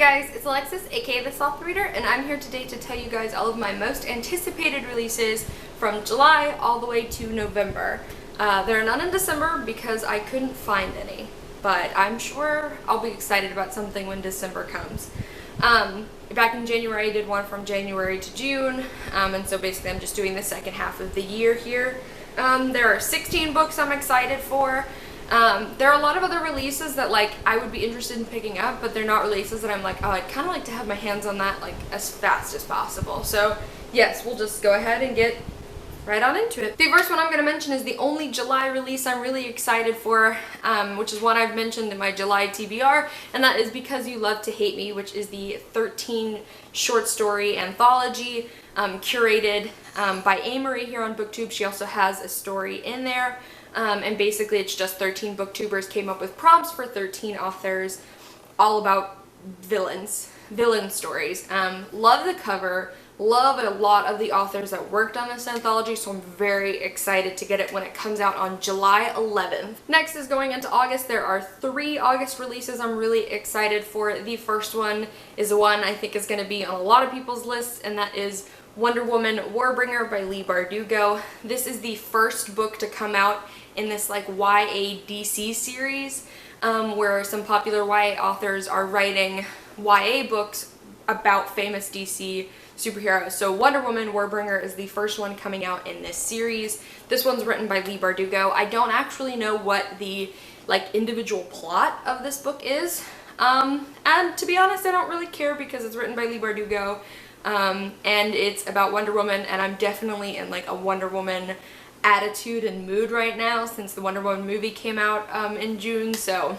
guys, it's Alexis, aka The Soft Reader, and I'm here today to tell you guys all of my most anticipated releases from July all the way to November. There are none in December because I couldn't find any, but I'm sure I'll be excited about something when December comes. Back in January I did one from January to June, and so basically I'm just doing the second half of the year here. There are 16 books I'm excited for. There are a lot of other releases that I would be interested in picking up, but they're not releases that I'm like, oh, I'd kind of like to have my hands on that as fast as possible. So yes, we'll just go ahead and get right on into it. The first one I'm going to mention is the only July release I'm really excited for, which is one I've mentioned in my July TBR, and that is Because You Love to Hate Me, which is the 13 short story anthology curated by Amory here on BookTube. She also has a story in there. And basically it's just 13 booktubers came up with prompts for 13 authors all about villain stories. Love the cover, love a lot of the authors that worked on this anthology, so I'm very excited to get it when it comes out on July 11th. Next is going into August. There are 3 August releases I'm really excited for. The first one is the one I think is going to be on a lot of people's lists, and that is Wonder Woman Warbringer by Leigh Bardugo. This is the first book to come out in this YA DC series, where some popular YA authors are writing YA books about famous DC superheroes. So Wonder Woman Warbringer is the first one coming out in this series. This one's written by Leigh Bardugo. I don't actually know what the individual plot of this book is, and to be honest I don't really care because it's written by Leigh Bardugo, and it's about Wonder Woman, and I'm definitely in a Wonder Woman attitude and mood right now since the Wonder Woman movie came out in June. So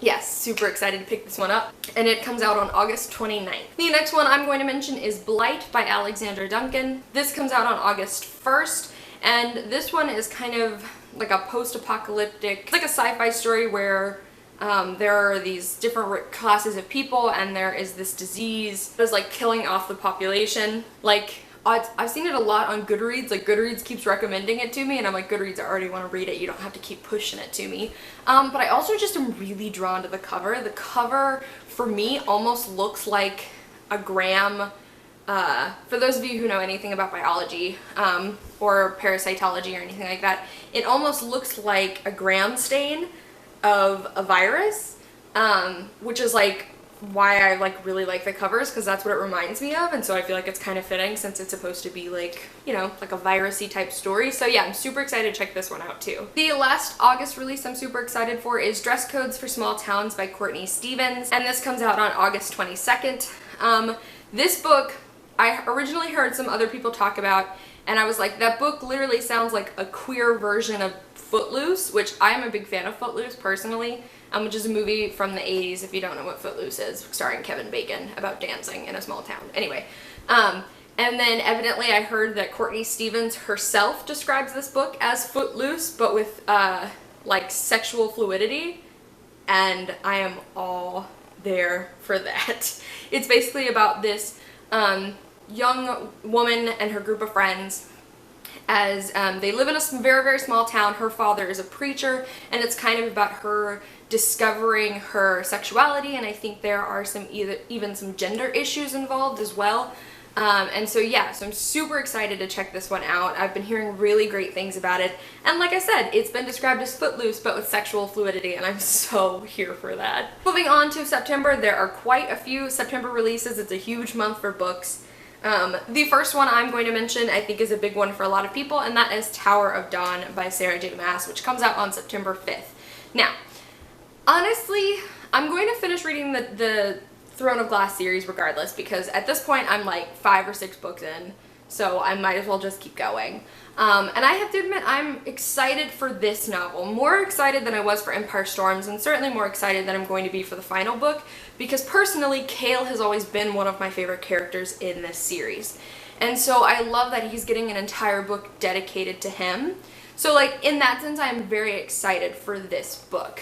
yes, super excited to pick this one up, and it comes out on August 29th. The next one I'm going to mention is Blight by Alexandra Duncan. This comes out on August 1st, and this one is kind of like a post-apocalyptic, it's like a sci-fi story where there are these different classes of people, and there is this disease that's killing off the population. I've seen it a lot on Goodreads. Goodreads keeps recommending it to me, and I'm like, Goodreads, I already want to read it. You don't have to keep pushing it to me. But I also just am really drawn to the cover. The cover, for me, almost looks like a gram. For those of you who know anything about biology, or parasitology or anything like that, it almost looks like a gram stain of a virus, which is why I really like the covers, because that's what it reminds me of, and so I feel like it's kind of fitting since it's supposed to be a virusy type story. So yeah, I'm super excited to check this one out too. The last August release I'm super excited for is Dress Codes for Small Towns by Courtney Stevens, and this comes out on August 22nd. This book I originally heard some other people talk about, and I was like, that book literally sounds like a queer version of Footloose, which I am a big fan of Footloose personally, which is a movie from the 80s, if you don't know what Footloose is, starring Kevin Bacon, about dancing in a small town. Anyway, and then evidently I heard that Courtney Stevens herself describes this book as Footloose, but with sexual fluidity, and I am all there for that. It's basically about this young woman and her group of friends as they live in a very, very small town. Her father is a preacher, and it's kind of about her discovering her sexuality, and I think there are even some gender issues involved as well. And so yeah, so I'm super excited to check this one out. I've been hearing really great things about it, and like I said, it's been described as Footloose but with sexual fluidity, and I'm so here for that. Moving on to September, there are quite a few September releases. It's a huge month for books. The first one I'm going to mention I think is a big one for a lot of people, and that is Tower of Dawn by Sarah J. Maas, which comes out on September 5th. Now, honestly, I'm going to finish reading the Throne of Glass series regardless, because at this point I'm 5 or 6 books in, so I might as well just keep going. And I have to admit, I'm excited for this novel. More excited than I was for Empire Storms, and certainly more excited than I'm going to be for the final book, because personally, Cale has always been one of my favorite characters in this series. And so I love that he's getting an entire book dedicated to him. So in that sense, I'm very excited for this book.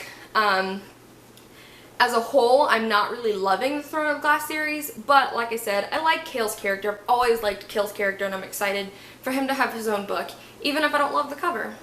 As a whole, I'm not really loving the Throne of Glass series, but like I said, I like Cale's character. I've always liked Cale's character, and I'm excited for him to have his own book, even if I don't love the cover.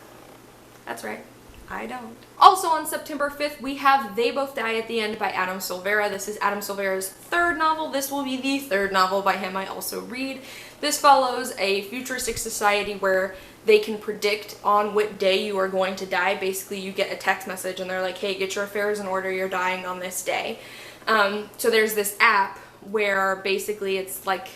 That's right. I don't. Also on September 5th, we have They Both Die at the End by Adam Silvera. This is Adam Silvera's third novel. This will be the third novel by him I also read. This follows a futuristic society where they can predict on what day you are going to die. Basically, you get a text message and they're like, hey, get your affairs in order, you're dying on this day. So there's this app where basically it's like,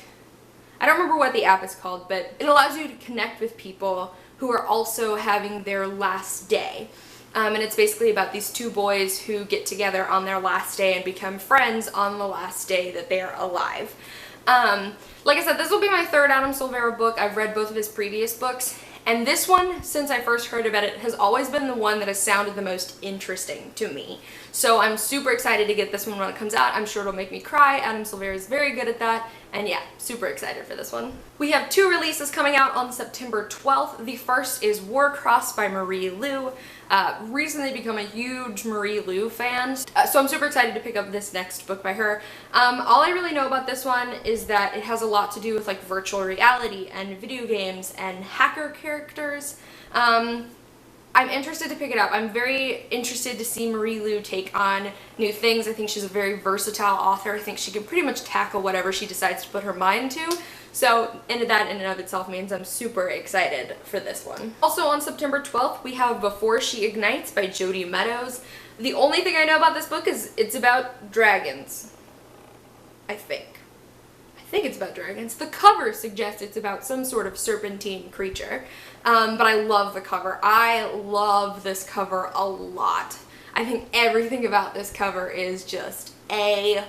I don't remember what the app is called, but it allows you to connect with people who are also having their last day. And it's basically about these two boys who get together on their last day and become friends on the last day that they are alive. Like I said, this will be my third Adam Silvera book. I've read both of his previous books, and this one, since I first heard about it, has always been the one that has sounded the most interesting to me. So I'm super excited to get this one when it comes out. I'm sure it'll make me cry. Adam Silvera is very good at that. And yeah, super excited for this one. We have two releases coming out on September 12th. The first is Warcross by Marie Lu. Recently become a huge Marie Lu fan. So I'm super excited to pick up this next book by her. All I really know about this one is that it has a lot to do with like virtual reality and video games and hacker characters. I'm interested to pick it up. I'm very interested to see Marie Lu take on new things. I think she's a very versatile author. I think she can pretty much tackle whatever she decides to put her mind to. So that in and of itself means I'm super excited for this one. Also on September 12th, we have Before She Ignites by Jodi Meadows. The only thing I know about this book is it's about dragons. I think it's about dragons. The cover suggests it's about some sort of serpentine creature, but I love the cover. I love this cover a lot. I think everything about this cover is just A+.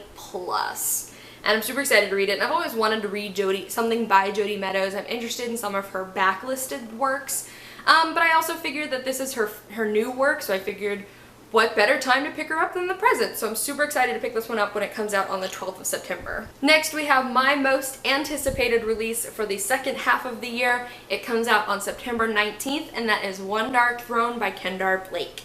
And I'm super excited to read it. And I've always wanted to read something by Jodi Meadows. I'm interested in some of her backlisted works, but I also figured that this is her new work, so I figured what better time to pick her up than the present. So I'm super excited to pick this one up when it comes out on the 12th of September. Next, we have my most anticipated release for the second half of the year. It comes out on September 19th, and that is One Dark Throne by Kendar Blake.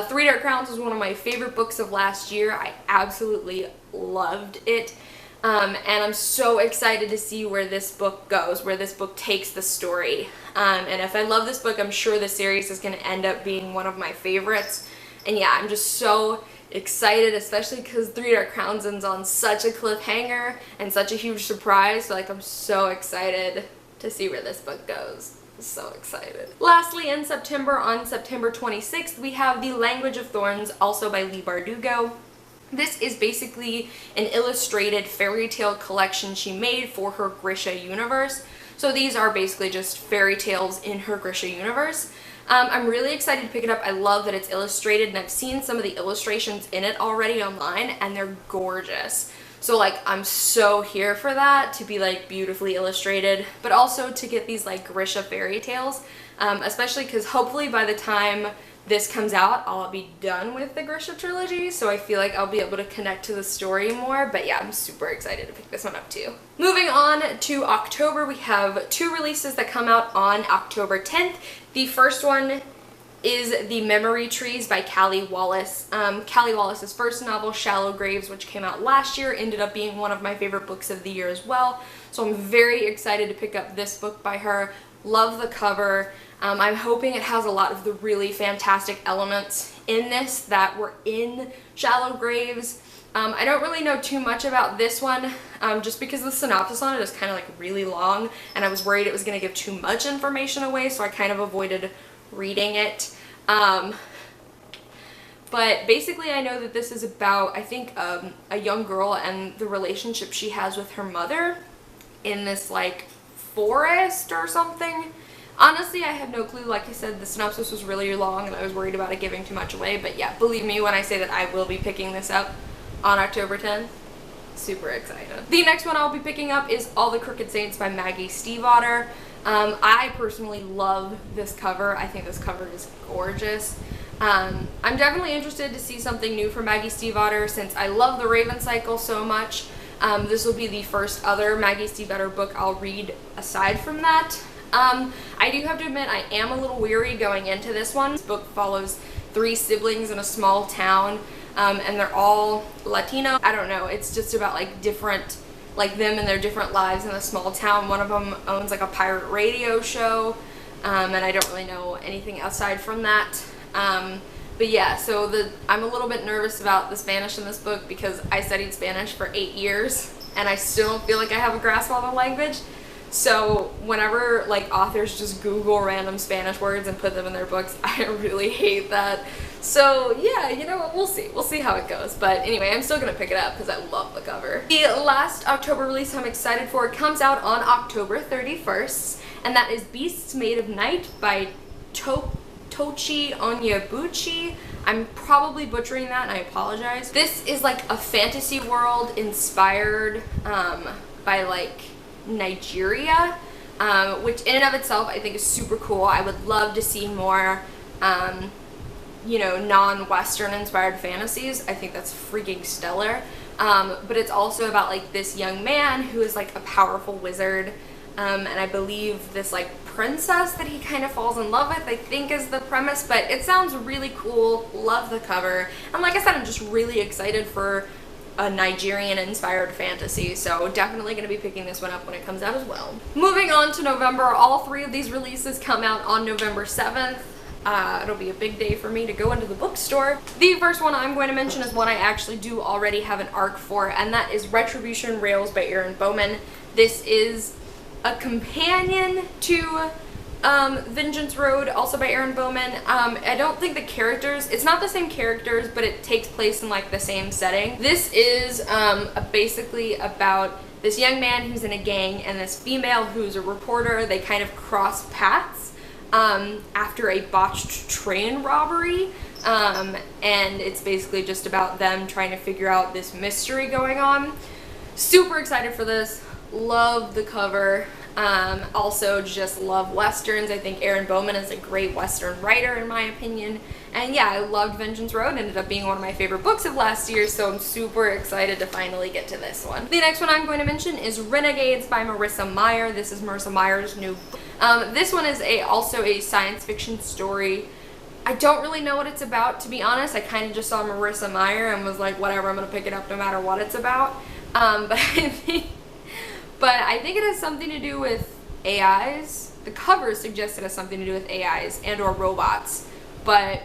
Three Dark Crowns was one of my favorite books of last year. I absolutely loved it. And I'm so excited to see where this book goes, where this book takes the story. And if I love this book, I'm sure the series is going to end up being one of my favorites. And yeah, I'm just so excited, especially because Three Dark Crowns ends on such a cliffhanger and such a huge surprise. So like, I'm so excited to see where this book goes. I'm so excited. Lastly, in September, on September 26th, we have The Language of Thorns, also by Leigh Bardugo. This is basically an illustrated fairy tale collection she made for her Grisha universe. So these are basically just fairy tales in her Grisha universe. I'm really excited to pick it up. I love that it's illustrated, and I've seen some of the illustrations in it already online, and they're gorgeous. So like, I'm so here for that, to be like beautifully illustrated, but also to get these like Grisha fairy tales, especially because hopefully by the time this comes out, I'll be done with the Grisha trilogy, so I feel like I'll be able to connect to the story more. But yeah, I'm super excited to pick this one up too. Moving on to October, we have two releases that come out on October 10th. The first one is The Memory Trees by Callie Wallace. Callie Wallace's first novel, Shallow Graves, which came out last year, ended up being one of my favorite books of the year as well. So I'm very excited to pick up this book by her. Love the cover. I'm hoping it has a lot of the really fantastic elements in this that were in Shallow Graves. I don't really know too much about this one, just because the synopsis on it is kind of like really long, and I was worried it was going to give too much information away, so I kind of avoided reading it. But basically I know that this is about, I think, a young girl and the relationship she has with her mother in this like forest or something. Honestly, I have no clue. Like I said, the synopsis was really long and I was worried about it giving too much away, but yeah, believe me when I say that I will be picking this up on October 10th. Super excited. The next one I'll be picking up is All the Crooked Saints by Maggie Stiefvater. I personally love this cover. I think this cover is gorgeous. I'm definitely interested to see something new from Maggie Stiefvater since I love the Raven Cycle so much. This will be the first other Maggie Stiefvater book I'll read aside from that. I do have to admit I am a little weary going into this one. This book follows three siblings in a small town, and they're all Latino. I don't know, it's just about like different, like them and their different lives in a small town. One of them owns like a pirate radio show, and I don't really know anything outside from that. But yeah, so I'm a little bit nervous about the Spanish in this book because I studied Spanish for 8 years and I still don't feel like I have a grasp on the language. So whenever like authors just Google random Spanish words and put them in their books, I really hate that. So yeah, you know what, we'll see how it goes. But anyway, I'm still gonna pick it up because I love the cover. The last October release I'm excited for comes out on October 31st, and that is Beasts Made of Night by Tochi Onyebuchi. I'm probably butchering that and I apologize. This is like a fantasy world inspired by like Nigeria, which in and of itself I think is super cool. I would love to see more you know, non-Western inspired fantasies. I think that's freaking stellar. But it's also about like this young man who is like a powerful wizard, and I believe this like princess that he kind of falls in love with, I think is the premise. But it sounds really cool. Love the cover, and like I said, I'm just really excited for a Nigerian inspired fantasy, so definitely going to be picking this one up when it comes out as well. Moving on to November, all 3 of these releases come out on November 7th. It'll be a big day for me to go into the bookstore. The first one I'm going to mention is one I actually do already have an arc for, and that is Retribution Rails by Bowman. This is a companion to Vengeance Road, also by Bowman. I don't think the characters, it's not the same characters, but it takes place in like the same setting. This is basically about this young man who's in a gang and this female who's a reporter. They kind of cross paths after a botched train robbery, and it's basically just about them trying to figure out this mystery going on. Super excited for this. Love the cover. Also just love westerns. I think Bowman is a great western writer in my opinion. And yeah, I loved Vengeance Road. Ended up being one of my favorite books of last year, so I'm super excited to finally get to this one. The next one I'm going to mention is Renegades by Marissa Meyer. This is Marissa Meyer's new book. This one is also a science fiction story. I don't really know what it's about, to be honest. I kind of just saw Marissa Meyer and was like, whatever, I'm going to pick it up no matter what it's about. But I think it has something to do with AIs. The cover suggests it has something to do with AIs and or robots. But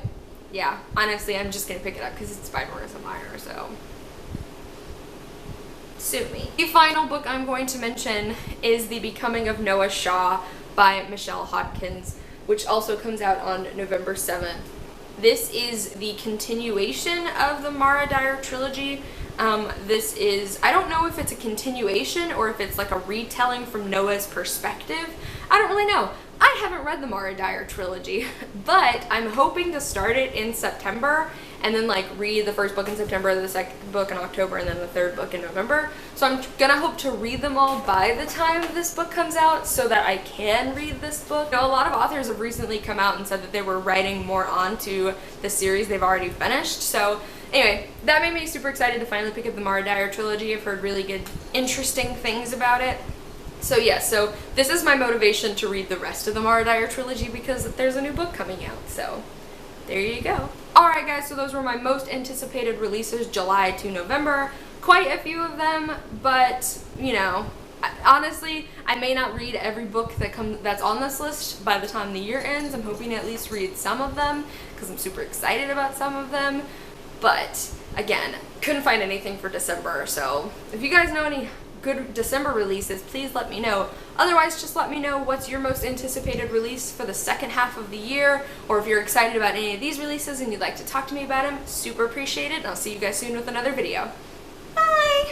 yeah, honestly, I'm just going to pick it up because it's by Marissa Meyer, so sue me. The final book I'm going to mention is The Becoming of Noah Shaw by Michelle Hodkins, which also comes out on November 7th. This is the continuation of the Dyer trilogy. This is, I don't know if it's a continuation or if it's like a retelling from Noah's perspective. I don't really know. I haven't read the Dyer trilogy, but I'm hoping to start it in September and then like read the first book in September, the second book in October, and then the third book in November. So I'm gonna hope to read them all by the time this book comes out so that I can read this book. You know, a lot of authors have recently come out and said that they were writing more onto the series they've already finished. So anyway, that made me super excited to finally pick up the Dyer trilogy. I've heard really good, interesting things about it. So yeah, so this is my motivation to read the rest of the Dyer trilogy because there's a new book coming out. So there you go. Alright guys, so those were my most anticipated releases, July to November. Quite a few of them, but you know, honestly, I may not read every book that's on this list by the time the year ends. I'm hoping to at least read some of them because I'm super excited about some of them. But again, couldn't find anything for December, so if you guys know any good December releases, please let me know. Otherwise, just let me know what's your most anticipated release for the second half of the year, or if you're excited about any of these releases and you'd like to talk to me about them, super appreciate it, and I'll see you guys soon with another video.